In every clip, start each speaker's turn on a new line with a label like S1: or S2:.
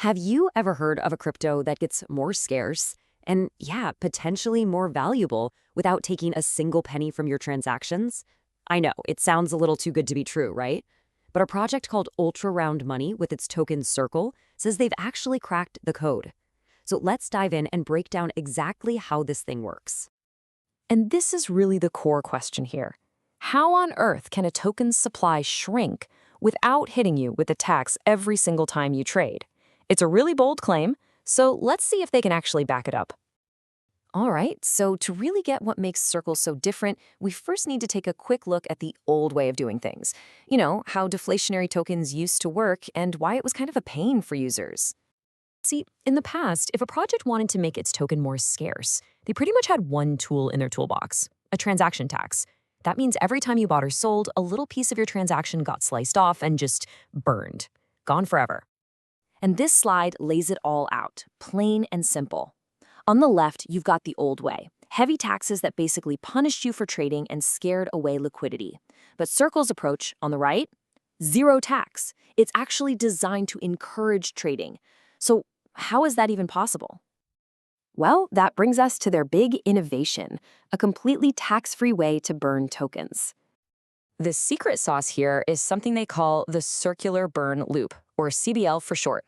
S1: Have you ever heard of a crypto that gets more scarce and, yeah, potentially more valuable without taking a single penny from your transactions? I know, it sounds a little too good to be true, right? But a project called UltraRoundMoney with its token Circle says they've actually cracked the code. So let's dive in and break down exactly how this thing works.
S2: And this is really the core question here. How on earth can a token's supply shrink without hitting you with a tax every single time you trade? It's a really bold claim, so let's see if they can actually back it up. All right, so to really get what makes Circle so different, we first need to take a quick look at the old way of doing things. You know, how deflationary tokens used to work and why it was kind of a pain for users. See, in the past, if a project wanted to make its token more scarce, they pretty much had one tool in their toolbox, a transaction tax. That means every time you bought or sold, a little piece of your transaction got sliced off and just burned. Gone forever. And this slide lays it all out, plain and simple. On the left, you've got the old way, heavy taxes that basically punished you for trading and scared away liquidity. But Circle's approach, on the right, zero tax. It's actually designed to encourage trading. So how is that even possible? Well, that brings us to their big innovation, a completely tax-free way to burn tokens. The secret sauce here is something they call the circular burn loop, or CBL for short.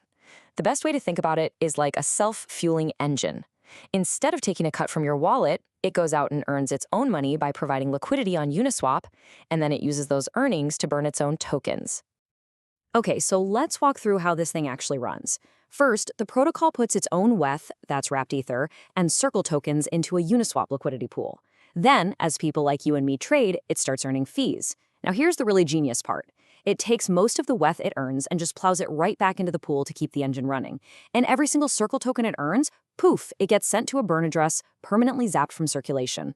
S2: The best way to think about it is like a self-fueling engine. Instead of taking a cut from your wallet, it goes out and earns its own money by providing liquidity on Uniswap, and then it uses those earnings to burn its own tokens. Okay, so let's walk through how this thing actually runs. First, the protocol puts its own ETH, that's wrapped Ether, and Circle tokens into a Uniswap liquidity pool. Then, as people like you and me trade, it starts earning fees. Now here's the really genius part. It takes most of the ETH it earns and just plows it right back into the pool to keep the engine running. And every single Circle token it earns, poof, it gets sent to a burn address, permanently zapped from circulation.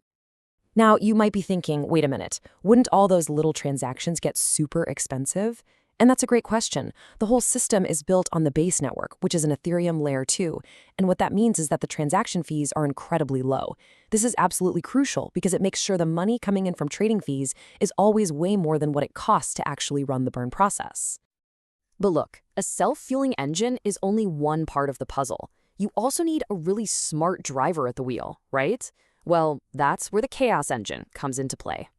S2: Now, you might be thinking, wait a minute, wouldn't all those little transactions get super expensive? And that's a great question. The whole system is built on the base network, which is an Ethereum layer 2. And what that means is that the transaction fees are incredibly low. This is absolutely crucial because it makes sure the money coming in from trading fees is always way more than what it costs to actually run the burn process. But look, a self-fueling engine is only one part of the puzzle. You also need a really smart driver at the wheel, right? Well, that's where the Chaos engine comes into play.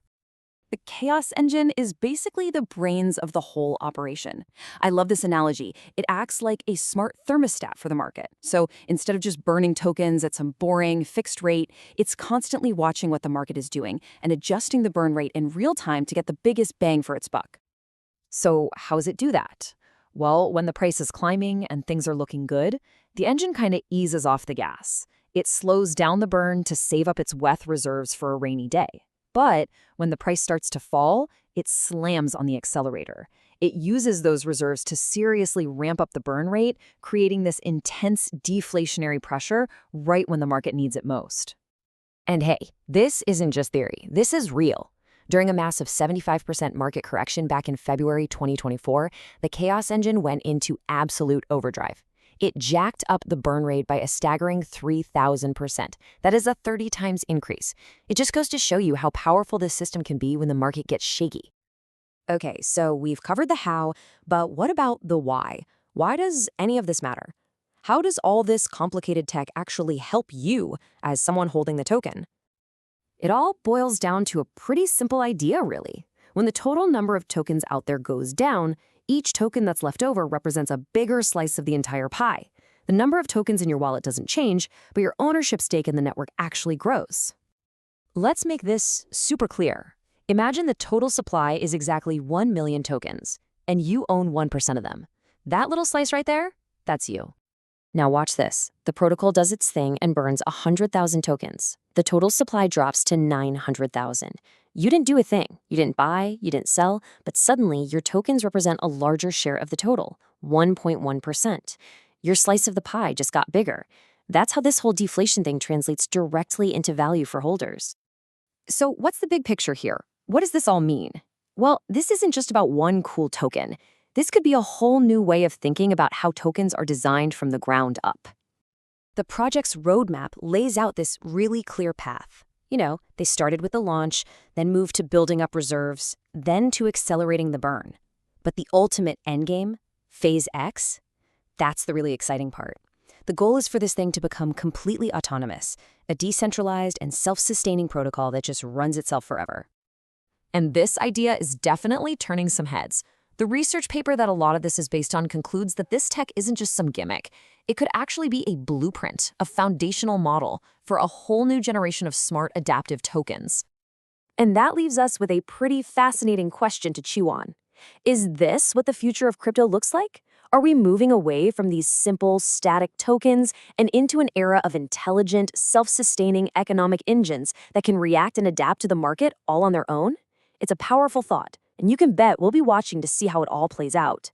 S2: The Chaos engine is basically the brains of the whole operation. I love this analogy. It acts like a smart thermostat for the market. So instead of just burning tokens at some boring, fixed rate, it's constantly watching what the market is doing and adjusting the burn rate in real time to get the biggest bang for its buck. So how does it do that? Well, when the price is climbing and things are looking good, the engine kind of eases off the gas. It slows down the burn to save up its ETH reserves for a rainy day. But when the price starts to fall, it slams on the accelerator. It uses those reserves to seriously ramp up the burn rate, creating this intense deflationary pressure right when the market needs it most. And hey, this isn't just theory. This is real. During a massive 75% market correction back in February 2024, the Chaos engine went into absolute overdrive. It jacked up the burn rate by a staggering 3,000%. That is a 30 times increase. It just goes to show you how powerful this system can be when the market gets shaky. Okay, so we've covered the how, but what about the why? Why does any of this matter? How does all this complicated tech actually help you as someone holding the token? It all boils down to a pretty simple idea, really. When the total number of tokens out there goes down, each token that's left over represents a bigger slice of the entire pie. The number of tokens in your wallet doesn't change, but your ownership stake in the network actually grows. Let's make this super clear. Imagine the total supply is exactly 1 million tokens, and you own 1% of them. That little slice right there, that's you. Now watch this. The protocol does its thing and burns 100,000 tokens. The total supply drops to 900,000. You didn't do a thing. You didn't buy, you didn't sell, but suddenly your tokens represent a larger share of the total, 1.1%. Your slice of the pie just got bigger. That's how this whole deflation thing translates directly into value for holders. So what's the big picture here? What does this all mean? Well, this isn't just about one cool token. This could be a whole new way of thinking about how tokens are designed from the ground up. The project's roadmap lays out this really clear path. You know, they started with the launch, then moved to building up reserves, then to accelerating the burn. But the ultimate endgame, Phase X,
S1: That's the really exciting part. The goal is for this thing to become completely autonomous, a decentralized and self-sustaining protocol that just runs itself forever.
S2: And this idea is definitely turning some heads. The research paper that a lot of this is based on concludes that this tech isn't just some gimmick. It could actually be a blueprint, a foundational model for a whole new generation of smart adaptive tokens. And that leaves us with a pretty fascinating question to chew on. Is this what the future of crypto looks like? Are we moving away from these simple, static tokens and into an era of intelligent, self-sustaining economic engines that can react and adapt to the market all on their own? It's a powerful thought, and you can bet we'll be watching to see how it all plays out.